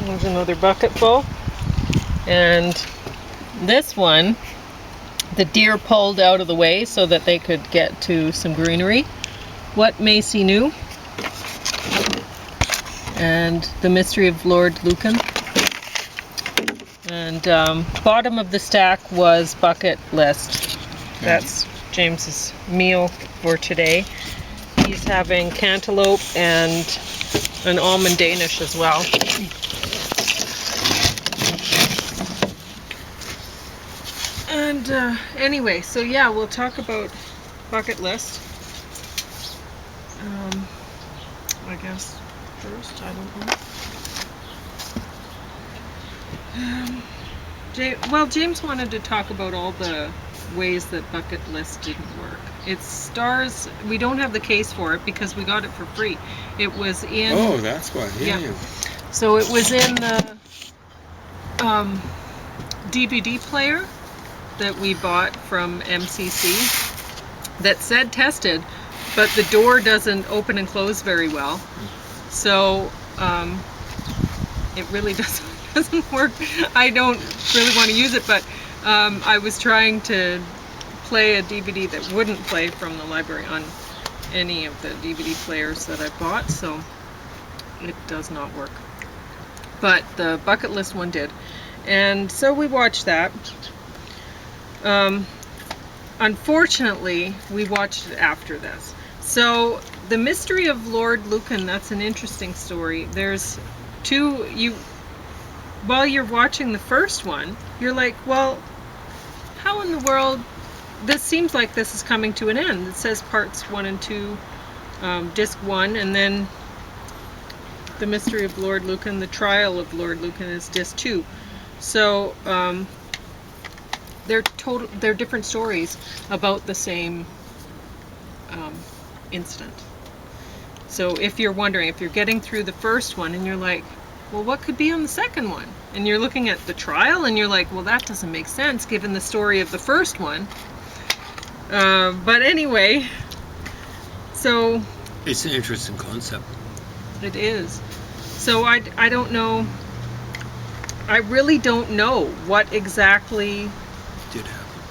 There's another bucket full. And this one, the deer pulled out of the way so that they could get to some greenery. What Maisie knew. And the mystery of Lord Lucan. And bottom of the stack was bucket list. That's James's meal for today. He's having cantaloupe and an almond Danish as well. And anyway, so yeah, we'll talk about bucket list. I guess first, I don't know. Well, James wanted to talk about all the ways that bucket list didn't work. It's stars. We don't have the case for it because we got it for free. It was in. Oh, that's why. Yeah. So it was in the DVD player that we bought from MCC that said tested, but the door doesn't open and close very well. So it really doesn't work. I don't really want to use it, but I was trying to play a DVD that wouldn't play from the library on any of the DVD players that I bought, so it does not work. But the bucket list one did. And so we watched that. Unfortunately, we watched it after this. So the mystery of Lord Lucan, that's an interesting story. There's while you're watching the first one, you're like, well, how in the world, this seems like this is coming to an end. It says parts 1 and 2, disc 1, and then the mystery of Lord Lucan, the trial of Lord Lucan is disc 2. So they're different stories about the same incident. So if you're wondering, if you're getting through the first one and you're like, well, what could be on the second one? And you're looking at the trial and you're like, well, that doesn't make sense given the story of the first one. But anyway, so it's an interesting concept. It is. So I don't know. I really don't know what exactly did happen.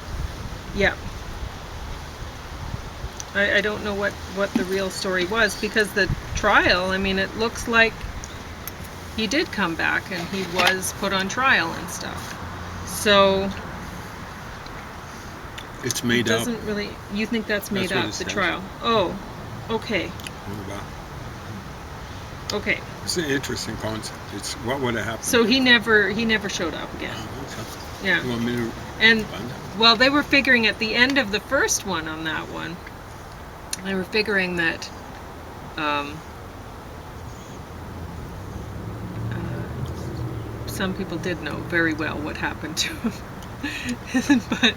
Yeah. I don't know what the real story was, because the trial, I mean, it looks like he did come back and he was put on trial and stuff. So it's made up. Doesn't really. You think that's made up, the trial? Oh, okay. Okay. It's an interesting concept. It's what would have happened. So he never showed up again. Okay. Yeah. You want me to and find out? Well, they were figuring at the end of the first one on that one, they were figuring that some people did know very well what happened to him. But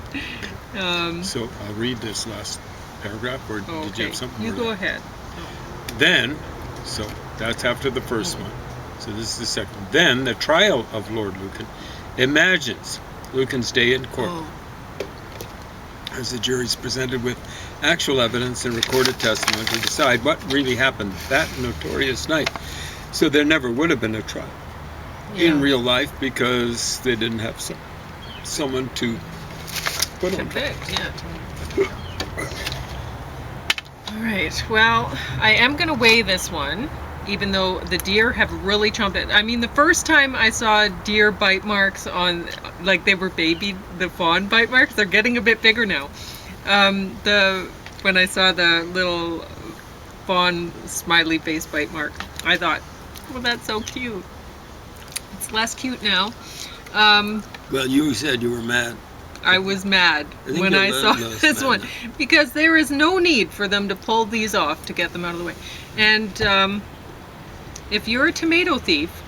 so I'll read this last paragraph, or did you have something? You go ahead. Then, so that's after the first one. So this is the second. Then the trial of Lord Lucan imagines Lucan's day in court. As the jury is presented with actual evidence and recorded testimony to decide what really happened that notorious night. So there never would have been a trial in real life because they didn't have someone to put on trial. All right. Well, I am going to weigh this one, even though the deer have really chomped it. I mean, the first time I saw deer bite marks on, like they were baby, the fawn bite marks, they're getting a bit bigger now. When I saw the little fawn smiley face bite mark, I thought, well, that's so cute. It's less cute now. Well, you said you were mad. I was mad when I saw this one, because there is no need for them to pull these off to get them out of the way. And if you're a tomato thief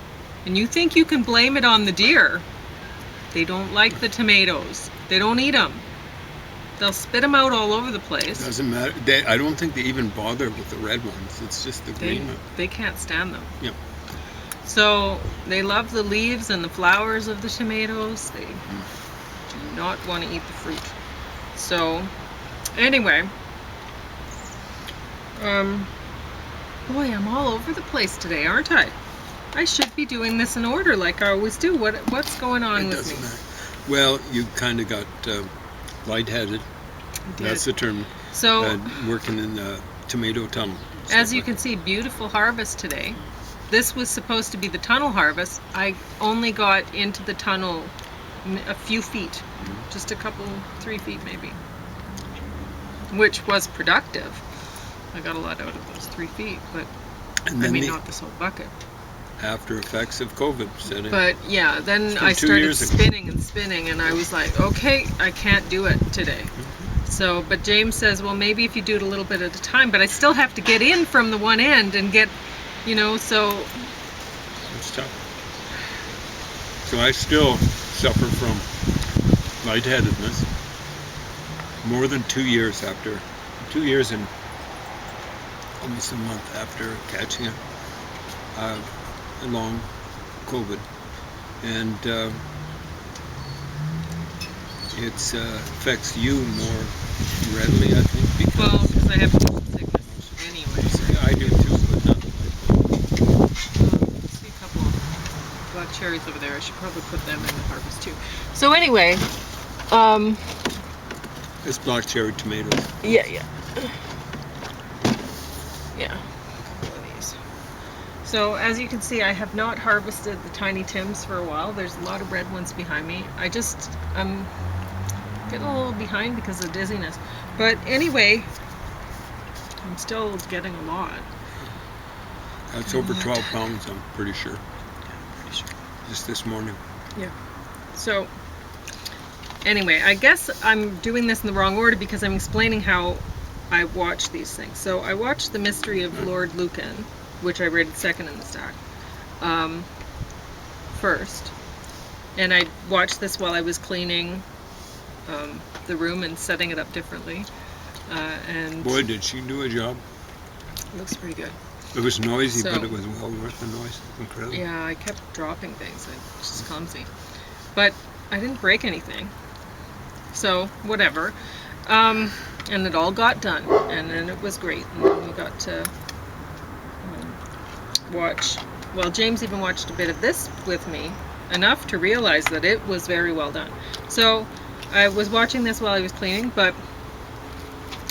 and you think you can blame it on the deer, they don't like the tomatoes. They don't eat them. They'll spit them out all over the place. Doesn't matter. I don't think they even bother with the red ones. It's just the green ones. They can't stand them. Yep. So they love the leaves and the flowers of the tomatoes. They do not want to eat the fruit. So anyway, boy, I'm all over the place today, aren't I? I should be doing this in order like I always do. What's going on It with doesn't me? matter. Well, you kind of got lightheaded. I did. That's the term. So, Working in the tomato tunnel. as you can see, beautiful harvest today. This was supposed to be the tunnel harvest. I only got into the tunnel a few feet, just a couple, 3 feet maybe, which was productive. I got a lot out of those 3 feet, but And I then mean, the not this whole bucket. after effects of COVID set in. But yeah, then It's been I 2 started years ago. spinning and spinning, and I was like, okay, I can't do it today. So, but James says, well, maybe if you do it a little bit at a time, but I still have to get in from the one end and get, so It's tough. So I still suffer from lightheadedness. More than 2 years after, 2 years and almost a month after catching it, long COVID, and it affects you more readily, I think, well, because because I have sickness anyway. I do too, but not like See a couple of black cherries over there. I should probably put them in the harvest too. So anyway, it's black cherry tomatoes. yeah. A couple of these. So as you can see, I have not harvested the Tiny Tims for a while. There's a lot of red ones behind me. I'm getting a little behind because of dizziness. But anyway, I'm still getting a lot. That's over 12 pounds, I'm pretty sure. Pretty sure. Just this morning. Yeah. So anyway, I guess I'm doing this in the wrong order because I'm explaining how I watch these things. So I watched The Mystery of Lord Lucan, which I rated second in the stack, first. And I watched this while I was cleaning the room and setting it up differently. And Boy, did she do a job. it looks pretty good. It was noisy, So- but it was well worth the noise. Incredible. Yeah, I kept dropping things. It's just clumsy. But I didn't break anything. So, whatever. And it all got done. And then it was great. And then we got to watch. Well, James even watched a bit of this with me, enough to realize that it was very well done. So, I was watching this while I was cleaning, but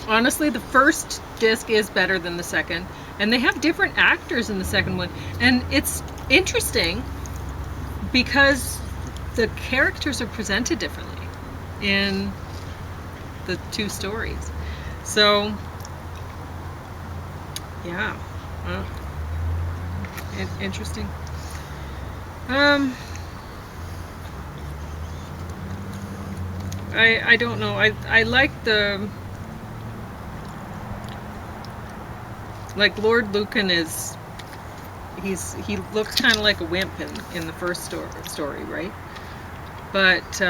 honestly, the first disc is better than the second. And they have different actors in the second one. And it's interesting because the characters are presented differently in the two stories. So, yeah. Interesting. I don't know. I like the... Like Lord Lucan is, he looks kind of like a wimp in the first story, right? But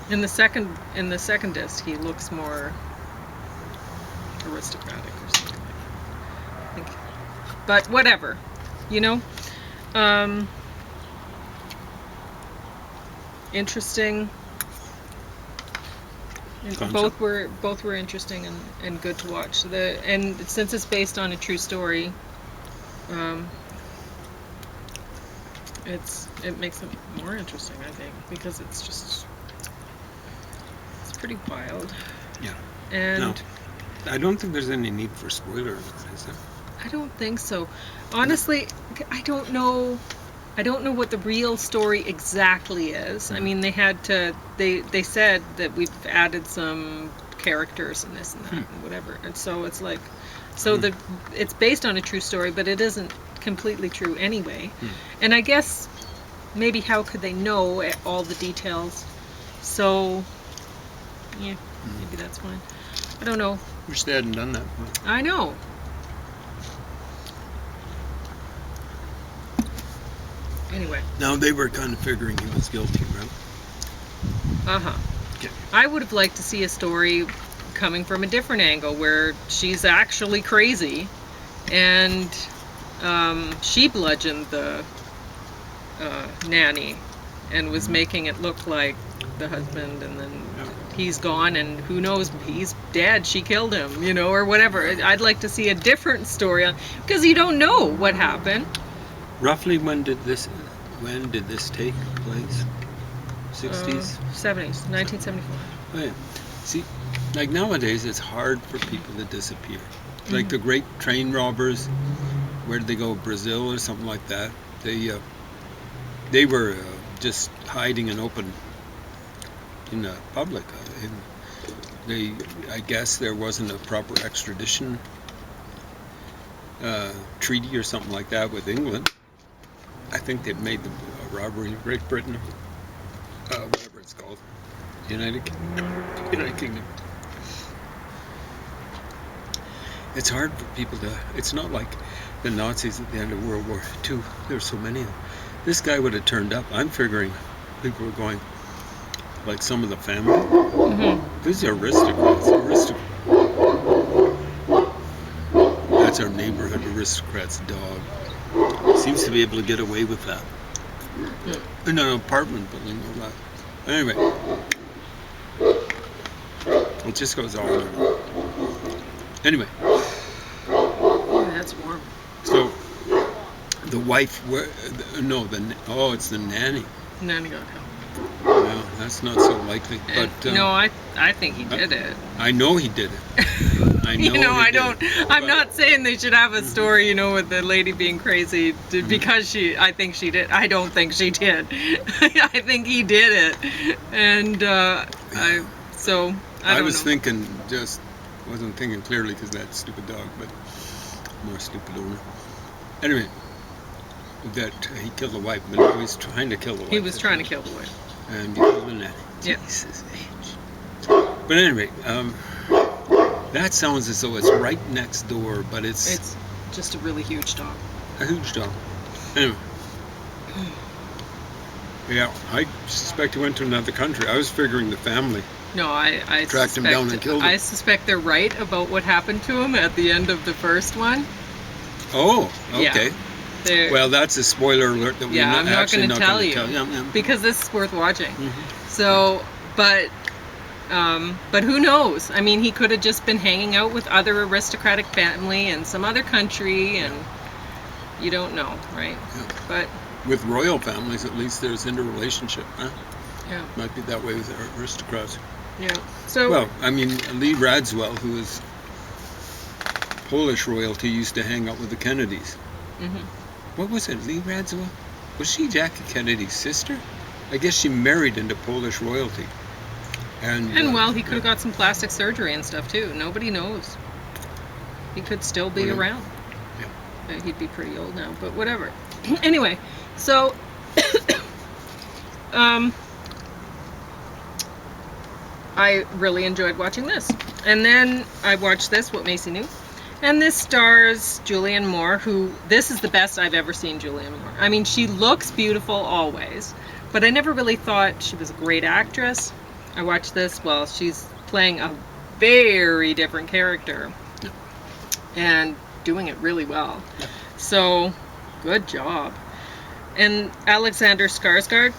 in the second disc, he looks more aristocratic or something. I think. But whatever, interesting. Concept. Both were interesting and good to watch. And since it's based on a true story, it makes it more interesting, I think, because it's pretty wild. Yeah. And No. I don't think there's any need for spoiler, is there? I don't think so. Honestly, I don't know what the real story exactly is. I mean, they said that we've added some characters and this and that and whatever. And so it's like, it's based on a true story, but it isn't completely true anyway. And I guess maybe how could they know all the details? So, yeah, maybe that's fine. I don't know. Wish they hadn't done that. I know. Anyway. Now they were kind of figuring he was guilty, right? Okay. I would have liked to see a story coming from a different angle where she's actually crazy and she bludgeoned the nanny and was making it look like the husband, and then he's gone and who knows, he's dead, she killed him, you know, or whatever. I'd like to see a different story because you don't know what happened. Roughly when did this take place? 60s? 70s, 1974. Oh, yeah. See, like nowadays it's hard for people to disappear. Like the great train robbers, where did they go? Brazil or something like that. They were just hiding in the public. I guess there wasn't a proper extradition treaty or something like that with England. I think they made the robbery in Great Britain, whatever it's called, United Kingdom. It's hard for people to. It's not like the Nazis at the end of World War II. There's so many of them. This guy would have turned up. I'm figuring people were going, like some of the family. These are aristocrats. That's our neighborhood aristocrat's dog. Seems to be able to get away with that. In an apartment building or that. Anyway, it just goes on and on. Anyway. Oh, that's warm. So, the wife, it's the nanny. Nanny got help. Well, that's not so likely. But no, I think he did it. I know he did it. I'm not saying they should have a story, you know, with the lady being crazy because I think she did. I don't think she did. I think he did it. And I was thinking, just wasn't thinking clearly because that stupid dog, but more stupid owner. Anyway, that he killed the wife, but he was trying to kill the wife. He was trying to kill the wife. And he killed the nanny. Yep. Jesus H. But anyway, that sounds as though it's right next door, but it's just a really huge dog. A huge dog. Anyway. Yeah, I suspect he went to another country. I was figuring the family. No, I tracked him down and killed him. I suspect they're right about what happened to him at the end of the first one. Oh, okay. Yeah, well, that's a spoiler alert that we're I'm not going to tell you Yeah. because this is worth watching. So, but who knows? I mean, he could have just been hanging out with other aristocratic family in some other country, and you don't know, right? Yeah. But with royal families, at least there's interrelationship, huh? Yeah. Might be that way with aristocrats. Yeah. So. Well, I mean, Lee Radziwill, who is Polish royalty, used to hang out with the Kennedys. What was it, Lee Radziwill? Was she Jackie Kennedy's sister? I guess she married into Polish royalty. And he could have got some plastic surgery and stuff too. Nobody knows. He could still be around. Yeah. He'd be pretty old now, but whatever. Anyway, so I really enjoyed watching this. And then I watched this, What Maisie Knew. And this stars Julianne Moore, who, this is the best I've ever seen Julianne Moore. I mean, she looks beautiful always, but I never really thought she was a great actress. I watched this, she's playing a very different character and doing it really well. So, good job. And Alexander Skarsgård,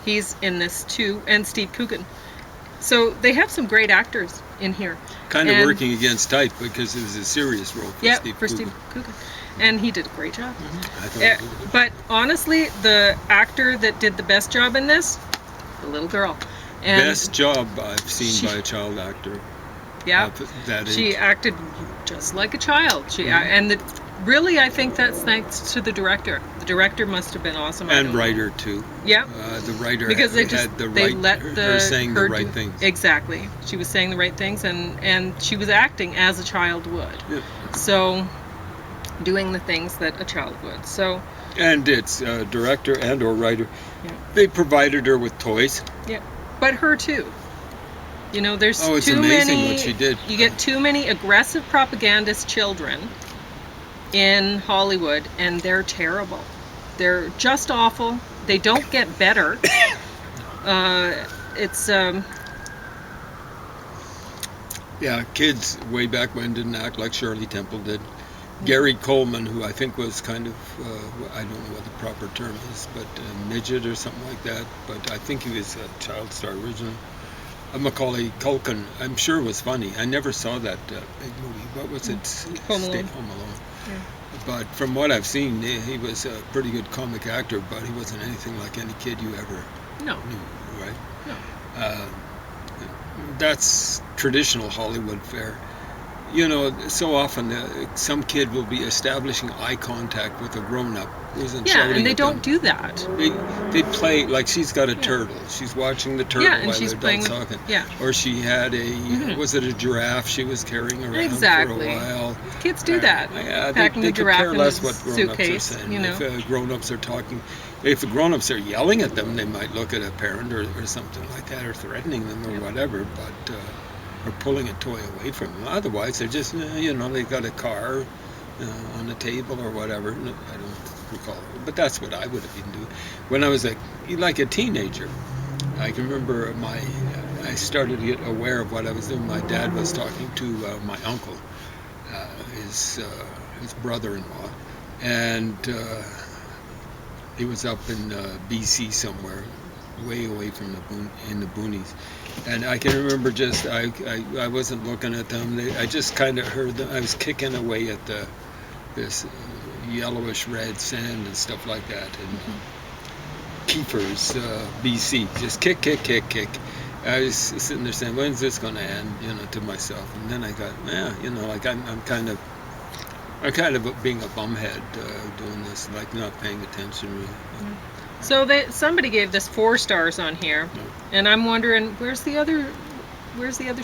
he's in this too, and Steve Coogan. So they have some great actors in here. Kind of working against type because it was a serious role for Steve Coogan. And he did a great job. But honestly, the actor that did the best job in this, the little girl. And best job I've seen by a child actor. Yeah, that she acted just like a child. Really, I think that's thanks to the director. The director must have been awesome. And writer too. Yeah. The writer because they let her saying the right things. Exactly. She was saying the right things, and she was acting as a child would. Yeah. So, doing the things that a child would. So. And it's director and or writer. Yeah. They provided her with toys. Yeah. But her too. You know, there's it's too amazing many. What she did. You get too many aggressive propagandist children in Hollywood, and they're terrible. They're just awful. They don't get better. Yeah, kids way back when didn't act like Shirley Temple did. Gary Coleman, who I think was kind of, I don't know what the proper term is, but a midget or something like that. But I think he was a child star originally. Macaulay Culkin, I'm sure was funny. I never saw that big movie. What was it? Home Alone. Home Alone. Yeah. But from what I've seen, he was a pretty good comic actor, but he wasn't anything like any kid you ever No. knew, right? No. That's traditional Hollywood fare. You know, so often some kid will be establishing eye contact with a grown-up who isn't Yeah, shouting and they at don't them. do that. They play like she's got a Yeah. turtle. She's watching the turtle Yeah, and while she's the playing adult's with- talking. yeah. Or she had a Mhm. was it a giraffe she was carrying around Exactly. for a while. Kids do that. Yeah, Packing they the could giraffe care in less his what grown-ups are suitcase, saying. you know. If grown-ups are talking, if the grown-ups are yelling at them, they might look at a parent or something like that, or threatening them or Yeah. whatever, but or pulling a toy away from them. Otherwise, they're just you know, they got a car on the table or whatever. No, I don't recall, but that's what I would have been doing when I was like a teenager. I can remember I started to get aware of what I was doing. My dad was talking to my uncle, his brother-in-law, and he was up in BC somewhere, way away from in the boonies. And I can remember just I wasn't looking at them. I just kind of heard them. I was kicking away at this yellowish red sand and stuff like that. And Keefer's, BC, just kick. I was sitting there saying, "When's this going to end?" You know, to myself. And then I got, yeah, you know, like I'm kind of being a bumhead doing this, like not paying attention really. So somebody gave this 4 stars on here, and I'm wondering where's the other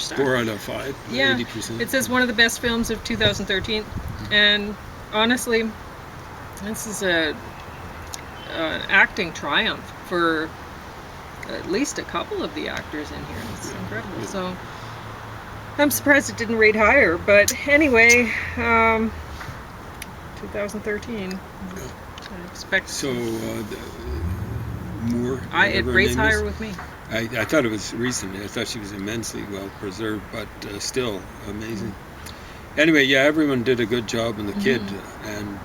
star? 4 out of 5. Yeah, 80%. it says one of the best films of 2013, and honestly, this is an acting triumph for at least a couple of the actors in here. It's incredible. Yeah. So I'm surprised it didn't rate higher, but anyway, 2013. I expect So Moore. it whatever her rates name is. higher with me. I thought it was recent. I thought she was immensely well preserved, but still amazing. Anyway, yeah, everyone did a good job, and the kid, and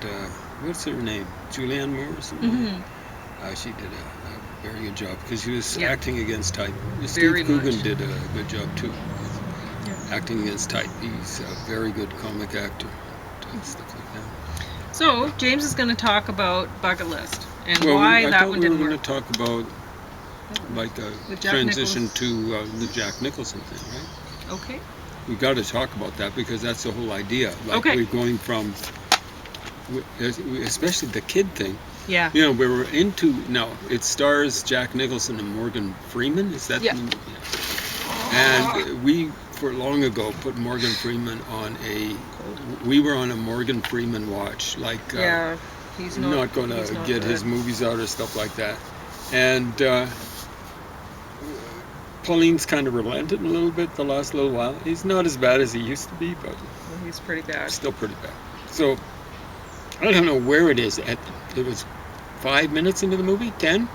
what's her name? Julianne Moore or something? Mm-hmm. She did a very good job because she was Yeah. acting against type. Very Steve Coogan much. did a good job too. Yeah. Acting against type. He's a very good comic actor. Stuff like that. So James is going to talk about bucket list and Well, why I that thought one we were didn't going work. to talk about like a With Jack transition Nicholson. to the Jack Nicholson thing, right? Okay. We got to talk about that because that's the whole idea. Like Okay. we're going from, especially the kid thing. Yeah. You know, we were into now. It stars Jack Nicholson and Morgan Freeman. Is that? Yeah. And we, for long ago, put Morgan Freeman on a. We were on a Morgan Freeman watch. Like. Yeah. He's not going he's to not get good. his movies out or stuff like that. And Pauline's kind of relented a little bit the last little while. He's not as bad as he used to be, but Well, he's pretty bad. still pretty bad. So I don't know where it is. It was 5 minutes into the movie, 10.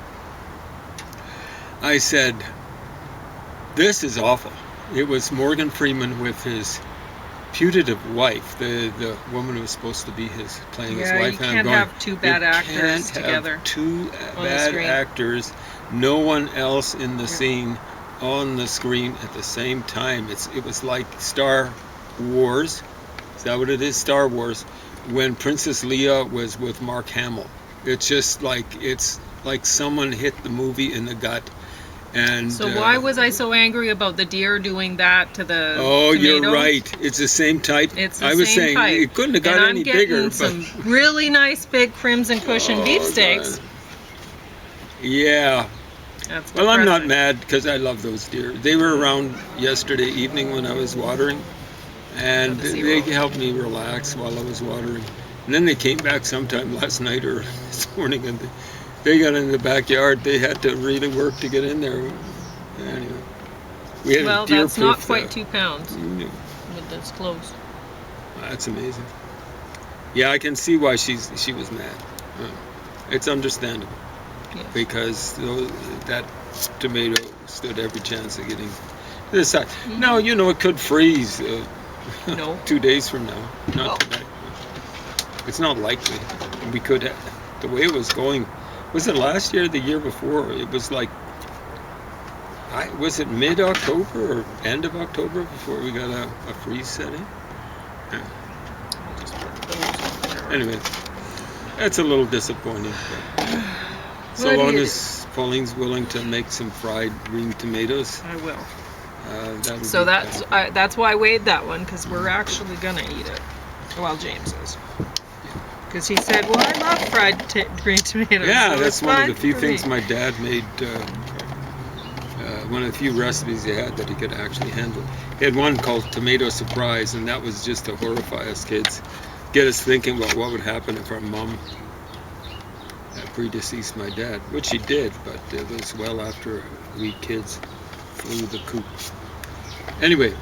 I said, "This is awful." It was Morgan Freeman with his putative wife, the woman who was supposed to be playing his Yeah, wife. you And I'm can't going, have 2 bad "You actors can't together have 2 on the bad screen." actors, no one else in the Yeah. scene on the screen at the same time. It was like Star Wars. Is that what it is? Star Wars. When Princess Leia was with Mark Hamill. It's just like someone hit the movie in the gut. And So why was I so angry about the deer doing that to the Oh, tomato? you're right. It's the same type. It's the I was same saying type. it couldn't have got and any I'm getting bigger. But some really nice big crimson cushion Oh, beefsteaks. God. Yeah. That's Well, I'm not depressing. mad because I love those deer. They were around yesterday evening when I was watering, and the they zero. helped me relax while I was watering. And then they came back sometime last night or this morning, and they got in the backyard. They had to really work to get in there. Anyway, we had Well, a deer that's not proof, quite 2 pounds, Yeah, but that's close. that's amazing. Yeah, I can see why she was mad. It's understandable. Yes. Because that tomato stood every chance of getting this side. Now, you know, it could freeze No. 2 days from now. Not Oh. today. It's not likely. We could have, the way it was going, was it last year or the year before? It was like, was it mid-October or end of October before we got a freeze setting? Yeah. Anyway, that's a little disappointing. But so long as Pauline's willing to make some fried green tomatoes, I will. So that's why I weighed that one, because we're actually gonna eat it. Well, James is. Because he said, "Well, I love fried green tomatoes." Yeah, so that's it's one of fine the few for things me. my dad made. One of the few recipes he had that he could actually handle. He had one called Tomato Surprise, and that was just to horrify us kids, get us thinking about what would happen if our mom predeceased my dad, which she did, but it was well after we kids flew the coop. Anyway,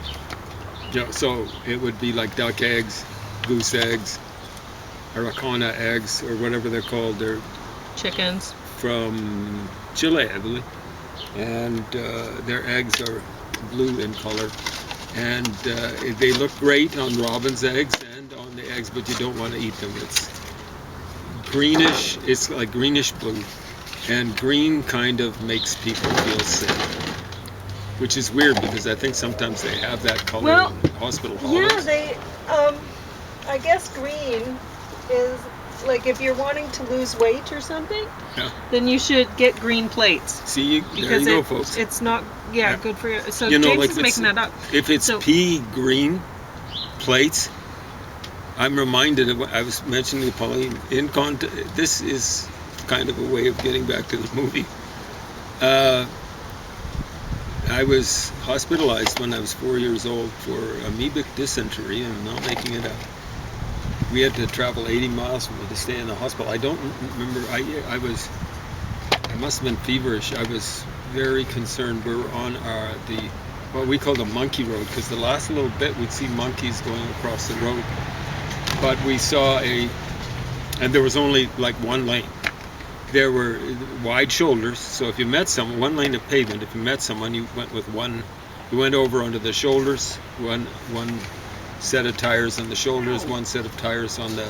so it would be like duck eggs, goose eggs, Araucana eggs, or whatever they're called. They're Chickens. from Chile, I believe. And their eggs are blue in color. And they look great on robin's eggs and on the eggs, but you don't want to eat them. It's greenish, it's like greenish blue. And green kind of makes people feel sick. Which is weird, because I think sometimes they have that color in hospital hallways. Yeah, I guess green is, like, if you're wanting to lose weight or something, then you should get green plates. See, there you go, folks. It's not, good for you. So You know, James like is making that up. If it's pea green plates, I'm reminded of what I was mentioning to Pauline. This is kind of a way of getting back to the movie. I was hospitalized when I was 4 years old for amoebic dysentery, and I'm not making it up. We had to travel 80 miles for me to stay in the hospital. I don't remember. I must have been feverish. I was very concerned. We were on what we call the monkey road, because the last little bit we'd see monkeys going across the road. But we saw and there was only like one lane. There were wide shoulders, so if you met someone, one lane of pavement. If you met someone, you went with one. You went over onto the shoulders, one set of tires on the shoulders, one set of tires on the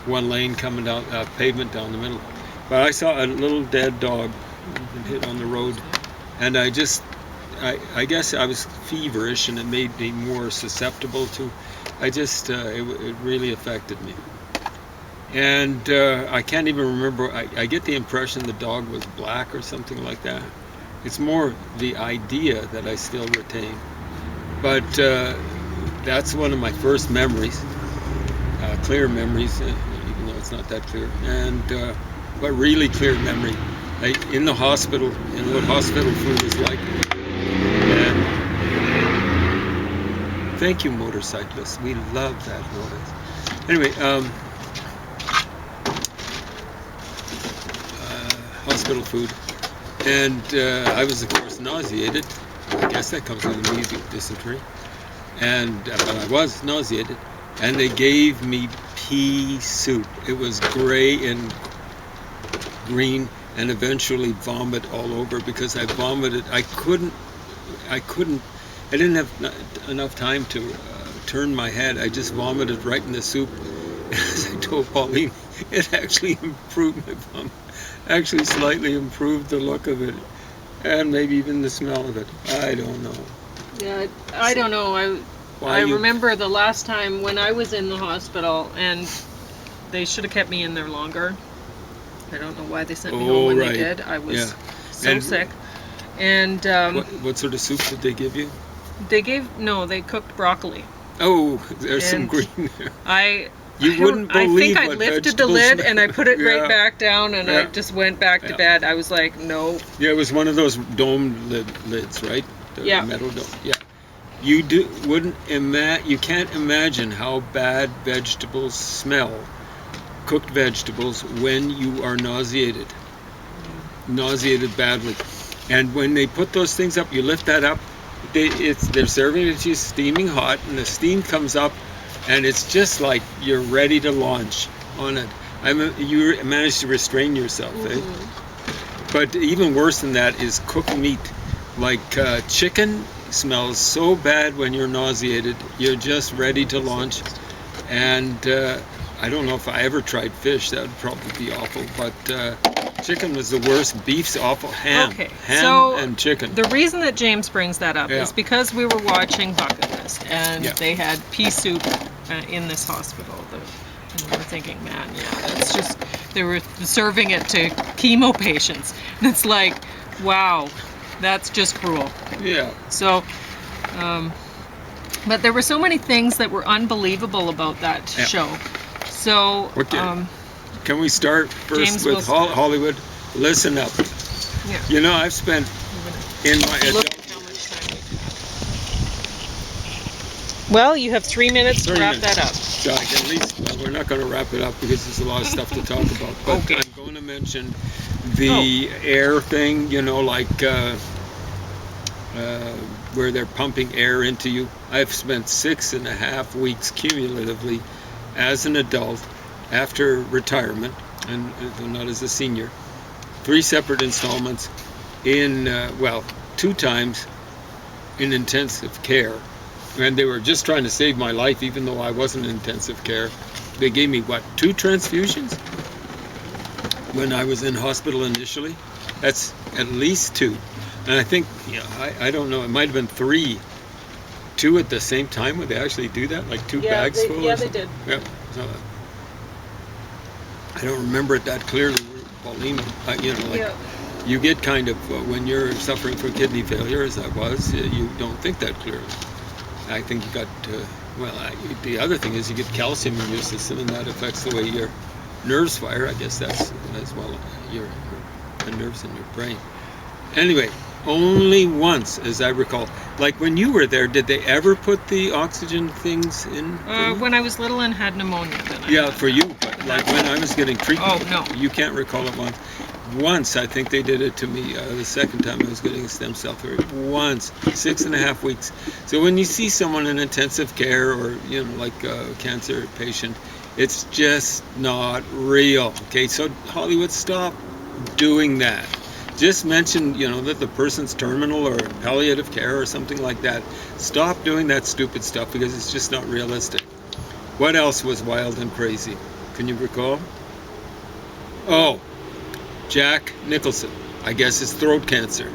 one lane coming down pavement down the middle. But I saw a little dead dog hit on the road, and I guess I was feverish, and it made me more susceptible to. It really affected me. And I can't even remember. I get the impression the dog was black or something like that. It's more the idea that I still retain. But that's one of my first memories, clear memories, even though it's not that clear. And but really clear memory, in the hospital, and what hospital food is like. And thank you, motorcyclists. We love that noise. Anyway. Hospital food, and I was, of course, nauseated. I guess that comes with amoebic dysentery, but I was nauseated, and they gave me pea soup. It was gray and green, and eventually vomit all over, because I vomited. I didn't have enough time to turn my head. I just vomited right in the soup. As I told Pauline, it actually improved my vomit. Actually slightly improved the look of it, and maybe even the smell of it. I don't know. Yeah, I don't know. I remember the last time when I was in the hospital, and they should have kept me in there longer. I don't know why they sent me home when they did. I was so sick. And what sort of soup did they give you? They cooked broccoli. Oh, there's some green there. You wouldn't believe I think I lifted the lid and I put it right back down, and I just went back to bed. I was like, no. Yeah, it was one of those domed lids, right? The metal dome. Yeah. You can't imagine how bad vegetables smell, cooked vegetables, when you are nauseated. Nauseated badly. And when they put those things up, you lift that up, they're serving it to you steaming hot, and the steam comes up, and it's just like you're ready to launch on it. You managed to restrain yourself, eh? But even worse than that is cooked meat. Like chicken smells so bad when you're nauseated, you're just ready to launch. And I don't know if I ever tried fish. That would probably be awful. But chicken was the worst. Beef's awful. Ham. Okay, Ham so and chicken. the reason that James brings that up Yeah. is because we were watching Bucket List, and Yeah. they had pea soup in this hospital. And we were thinking, man, yeah, that's just, they were serving it to chemo patients. And it's like, wow, that's just cruel. Yeah. So, but there were so many things that were unbelievable about that Yeah. show. So, Okay. Can we start first James with will start. Hollywood? Listen up. yeah. You know, I've spent in my Look adult at how much time we have. Well, you have 3 minutes to 3 wrap minutes. that up. So I can at least, well, we're not going to wrap it up because there's a lot of stuff to talk about. But Okay. I'm going to mention the air thing, you know, like where they're pumping air into you. I've spent 6.5 weeks cumulatively as an adult after retirement, and not as a senior, 3 separate installments in, 2 times in intensive care. And they were just trying to save my life, even though I wasn't in intensive care. They gave me, 2 transfusions when I was in hospital initially? That's at least 2. And I think, I don't know, it might have been 3. 2 at the same time? Would they actually do that? Like 2 bags full? Yeah, or they something? did. Yeah. So, I don't remember it that clearly, Pauline. You get kind of, when you're suffering from kidney failure, as I was, you don't think that clearly. I think you got, the other thing is you get calcium in your system, and that affects the way your nerves fire. I guess that's as well the nerves in your brain. Anyway, only once, as I recall. Like when you were there, did they ever put the oxygen things in? When I was little and had pneumonia, then I Yeah, had for that. you, but like when I was getting treatment. Oh, no. You can't recall it once. Once, I think they did it to me the second time I was getting a stem cell therapy. Once, 6.5 weeks. So when you see someone in intensive care or, like a cancer patient, it's just not real. Okay, so Hollywood, stop doing that. Just mention, that the person's terminal or palliative care or something like that. Stop doing that stupid stuff because it's just not realistic. What else was wild and crazy? Can you recall? Oh, Jack Nicholson. I guess it's throat cancer.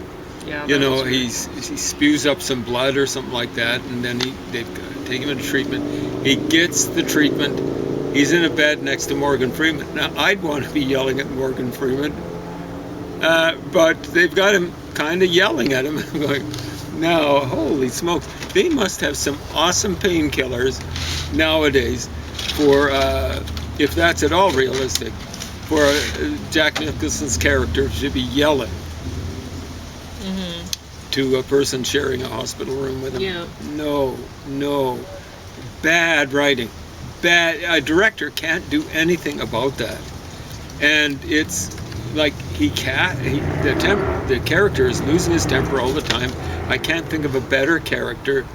Yeah, He spews up some blood or something like that, and then they've taken him into treatment. He gets the treatment. He's in a bed next to Morgan Freeman. Now, I'd want to be yelling at Morgan Freeman, but they've got him kind of yelling at him. I'm going, no, holy smokes. They must have some awesome painkillers nowadays for, if that's at all realistic, for Jack Nicholson's character to be yelling to a person sharing a hospital room with him. Yeah. No. Bad writing. A director can't do anything about that. And it's like the character is losing his temper all the time. I can't think of a better actor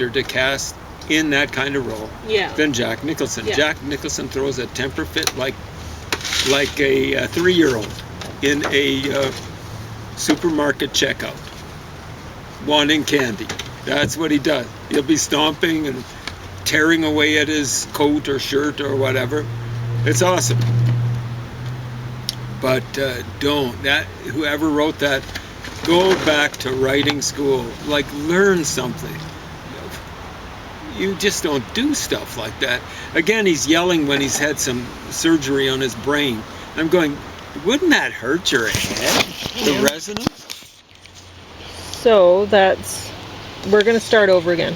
to cast in that kind of role than Jack Nicholson. Yeah. Jack Nicholson throws a temper fit like a 3-year-old in a supermarket checkout wanting candy. That's what he does. He'll be stomping and tearing away at his coat or shirt or whatever. It's awesome. But whoever wrote that, go back to writing school. Like, learn something. You just don't do stuff like that. Again, he's yelling when he's had some surgery on his brain. I'm going, wouldn't that hurt your head? The resonance? So we're going to start over again.